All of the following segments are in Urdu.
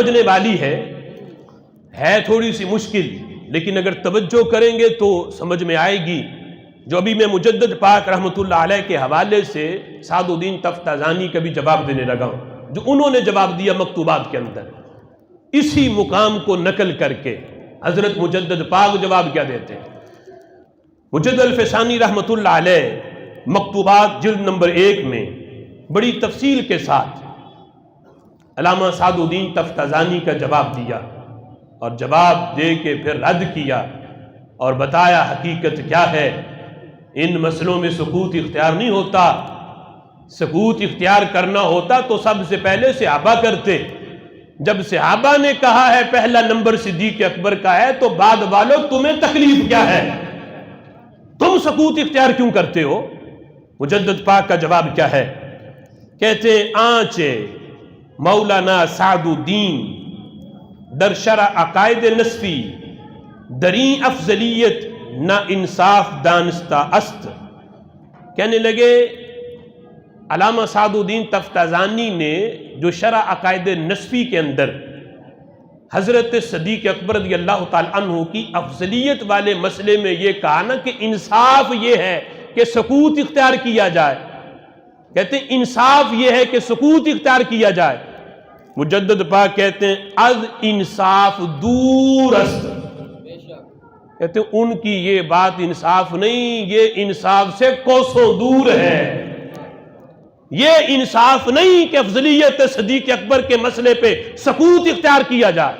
سمجھنے والی ہے تھوڑی سی مشکل، لیکن اگر توجہ کریں گے تو سمجھ میں آئے گی۔ جو ابھی میں مجدد پاک رحمۃ اللہ علیہ کے حوالے سے سعد الدین تفتازانی کا بھی جواب دینے لگا ہوں، جو انہوں نے جواب دیا مکتوبات کے اندر، اسی مقام کو نقل کر کے حضرت مجدد پاک جواب کیا دیتے ہیں۔ مجدد الفسانی رحمۃ اللہ علیہ مکتوبات جلد نمبر 1 میں بڑی تفصیل کے ساتھ علامہ سعد الدین تفتازانی کا جواب دیا، اور جواب دے کے پھر رد کیا اور بتایا حقیقت کیا ہے۔ ان مسئلوں میں سکوت اختیار نہیں ہوتا، سکوت اختیار کرنا ہوتا تو سب سے پہلے صحابہ کرتے۔ جب صحابہ نے کہا ہے پہلا نمبر صدیق اکبر کا ہے، تو بعد والوں تمہیں تکلیف کیا ہے؟ تم سکوت اختیار کیوں کرتے ہو؟ مجدد پاک کا جواب کیا ہے؟ کہتے ہیں آنچے مولانا سعد الدین در شرع عقائد نصفی دریں افضلیت نہ انصاف دانستہ است۔ کہنے لگے علامہ سعد الدین تفتازانی نے جو شرع عقائد نصفی کے اندر حضرت صدیق اکبر رضی اللہ تعالی عنہ کی افضلیت والے مسئلے میں یہ کہا نا کہ انصاف یہ ہے کہ سکوت اختیار کیا جائے، کہتے ہیں انصاف یہ ہے کہ سکوت اختیار کیا جائے۔ مجدد پاک کہتے ہیں از انصاف دور است، کہتے ہیں ان کی یہ بات انصاف نہیں، یہ انصاف سے کوسوں دور ہے۔ یہ انصاف نہیں کہ افضلیت صدیق اکبر کے مسئلے پہ سکوت اختیار کیا جائے۔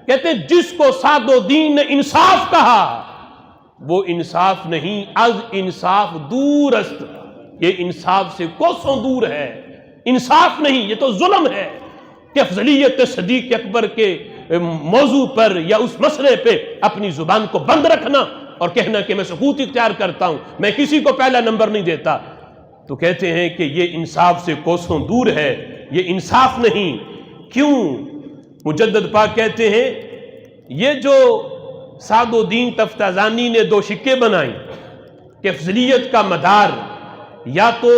کہتے ہیں جس کو سعد الدین نے انصاف کہا وہ انصاف نہیں، از انصاف دور است، یہ انصاف سے کوسوں دور ہے، انصاف نہیں، یہ تو ظلم ہے کہ افضلیت صدیق اکبر کے موضوع پر یا اس مسئلے پہ اپنی زبان کو بند رکھنا اور کہنا کہ میں سکوت اختیار کرتا ہوں، میں کسی کو پہلا نمبر نہیں دیتا۔ تو کہتے ہیں کہ یہ انصاف سے کوسوں دور ہے، یہ انصاف نہیں۔ کیوں؟ مجدد پاک کہتے ہیں یہ جو سعد الدین تفتازانی نے دو شکے بنائیں کہ افضلیت کا مدار یا تو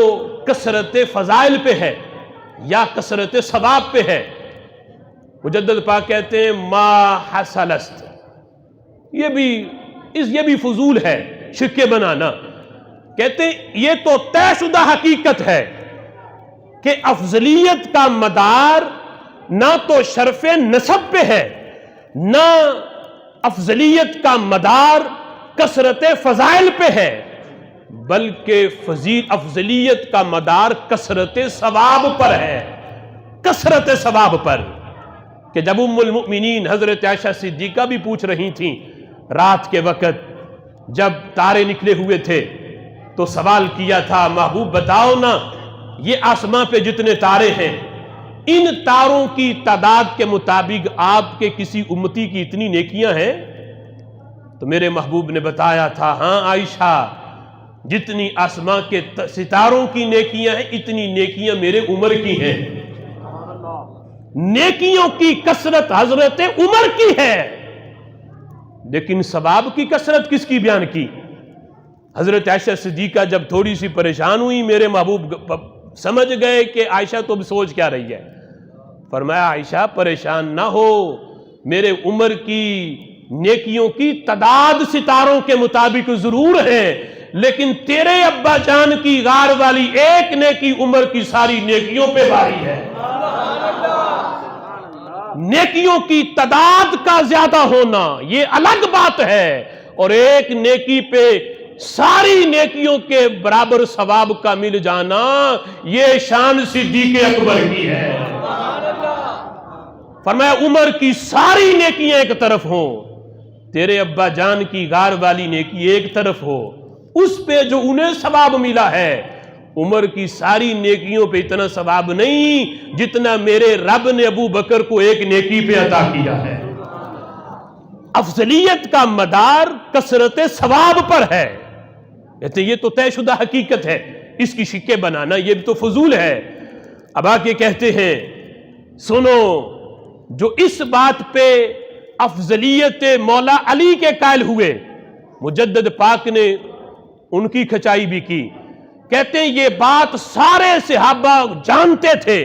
کثرت فضائل پہ ہے یا کثرت ثواب پہ ہے، مجدد پاک کہتے ہیں ما حصل است، یہ بھی فضول ہے شکے بنانا۔ کہتے ہیں یہ تو طے شدہ حقیقت ہے کہ افضلیت کا مدار نہ تو شرف نسب پہ ہے، نہ افضلیت کا مدار کثرت فضائل پہ ہے، بلکہ افضلیت کا مدار کثرت ثواب پر ہے، کثرت ثواب پر۔ کہ جب ام المؤمنین حضرت عائشہ صدیقہ بھی پوچھ رہی تھیں رات کے وقت جب تارے نکلے ہوئے تھے تو سوال کیا تھا محبوب بتاؤ نا یہ آسمان پہ جتنے تارے ہیں ان تاروں کی تعداد کے مطابق آپ کے کسی امتی کی اتنی نیکیاں ہیں؟ تو میرے محبوب نے بتایا تھا ہاں عائشہ جتنی آسمان کے ستاروں کی نیکیاں ہیں اتنی نیکیاں میرے عمر کی ہیں۔ نیکیوں کی کثرت حضرت عمر کی ہے، لیکن ثواب کی کثرت کس کی بیان کی؟ حضرت عائشہ صدیقہ جب تھوڑی سی پریشان ہوئی میرے محبوب سمجھ گئے کہ عائشہ تو سوچ کیا رہی ہے، فرمایا عائشہ پریشان نہ ہو، میرے عمر کی نیکیوں کی تعداد ستاروں کے مطابق ضرور ہے، لیکن تیرے ابا جان کی غار والی ایک نیکی عمر کی ساری نیکیوں پہ بھاری ہے۔ نیکیوں کی تعداد کا زیادہ ہونا یہ الگ بات ہے، اور ایک نیکی پہ ساری نیکیوں کے برابر ثواب کا مل جانا یہ شان صدیق اکبر کی ہے۔ فرمایا عمر کی ساری نیکیاں ایک طرف ہوں، تیرے ابا جان کی غار والی نیکی ایک طرف ہو، اس پہ جو انہیں ثواب ملا ہے عمر کی ساری نیکیوں پہ اتنا ثواب نہیں جتنا میرے رب نے ابو بکر کو ایک نیکی پہ عطا کیا ہے۔ افضلیت کا مدار کثرت ثواب پر ہے، کہتے یہ تو طے شدہ حقیقت ہے، اس کی شکے بنانا یہ بھی تو فضول ہے۔ اب آگے کہتے ہیں سنو جو اس بات پہ افضلیت مولا علی کے قائل ہوئے مجدد پاک نے ان کی کھچائی بھی کی، کہتے ہیں یہ بات سارے صحابہ جانتے تھے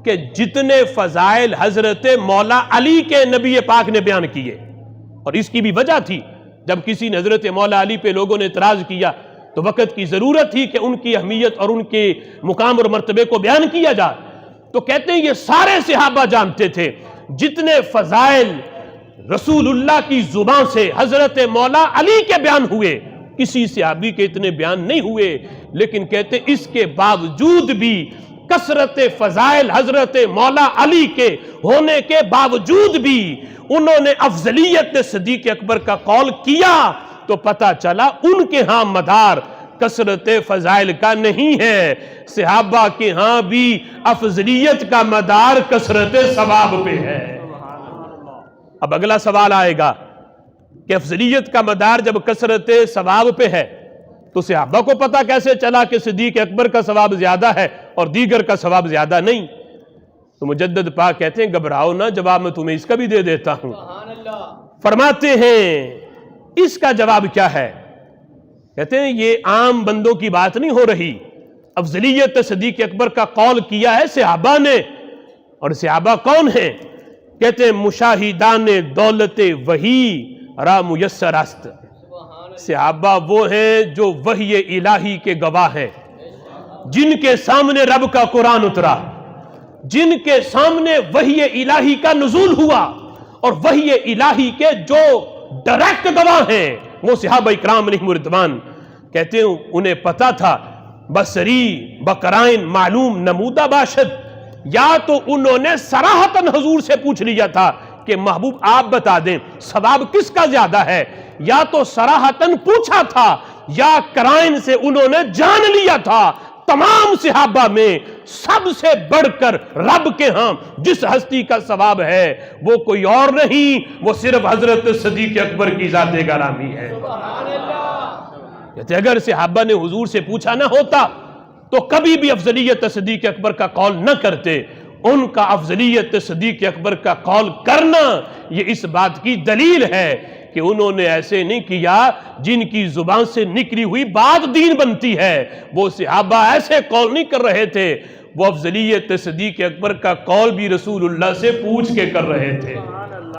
کہ جتنے فضائل حضرت مولا علی کے نبی پاک نے بیان کیے، اور اس کی بھی وجہ تھی، جب کسی نے حضرت مولا علی پہ لوگوں نے اعتراض کیا تو وقت کی ضرورت تھی کہ ان کی اہمیت اور ان کے مقام اور مرتبے کو بیان کیا جائے، تو کہتے ہیں یہ سارے صحابہ جانتے تھے جتنے فضائل رسول اللہ کی زبان سے حضرت مولا علی کے بیان ہوئے، کسی صحابی کے اتنے بیان نہیں ہوئے، لیکن کہتے اس کے باوجود بھی کثرت فضائل حضرت مولا علی کے ہونے کے باوجود بھی انہوں نے افضلیت صدیق اکبر کا قول کیا، تو پتہ چلا ان کے ہاں مدار کثرت فضائل کا نہیں ہے، صحابہ کے ہاں بھی افضلیت کا مدار کثرت ثواب پہ ہے۔ اب اگلا سوال آئے گا کہ افضلیت کا مدار جب کثرت ثواب پہ ہے تو صحابہ کو پتہ کیسے چلا کہ صدیق اکبر کا ثواب زیادہ ہے اور دیگر کا ثواب زیادہ نہیں؟ تو مجدد پاک کہتے ہیں گھبراؤ نہ، جواب میں تمہیں اس کا بھی دے دیتا ہوں۔ فرماتے ہیں اس کا جواب کیا ہے؟ کہتے ہیں یہ عام بندوں کی بات نہیں ہو رہی، افضلیت صدیق اکبر کا قول کیا ہے صحابہ نے، اور صحابہ کون ہیں؟ کہتے ہیں مشاہدان دولت وحی را میسر است، صحابہ وہ ہیں جو وحی الہی کے گواہ ہیں، جن کے سامنے رب کا قرآن اترا، جن کے سامنے وحی الہی کا نزول ہوا، اور وحی الہی کے جو ڈائریکٹ گواہ ہیں وہ صحابہ اکرام علیہم رضوان۔ کہتے ہیں انہیں پتا تھا بصری بقرائن معلوم نمودہ باشد، یا تو انہوں نے صراحتاً حضور سے پوچھ لیا تھا کہ محبوب آپ بتا دیں ثواب کس کا زیادہ ہے، یا تو صراحتاً پوچھا تھا، یا قرائن سے انہوں نے جان لیا تھا تمام صحابہ میں سب سے بڑھ کر رب کے ہاں جس ہستی کا ثواب ہے وہ کوئی اور نہیں، وہ صرف حضرت صدیق اکبر کی ذات گرامی ہے۔ کہتے اگر صحابہ نے حضور سے پوچھا نہ ہوتا تو کبھی بھی افضلیت صدیق اکبر کا قول نہ کرتے۔ ان کا افضلیت صدیق اکبر کا قول کرنا یہ اس بات کی دلیل ہے کہ انہوں نے ایسے نہیں کیا جن کی زبان سے نکلی ہوئی بات دین بنتی ہے، وہ صحابہ ایسے قول نہیں کر رہے تھے، وہ افضلیت صدیق اکبر کا قول بھی رسول اللہ سے پوچھ کے کر رہے تھے۔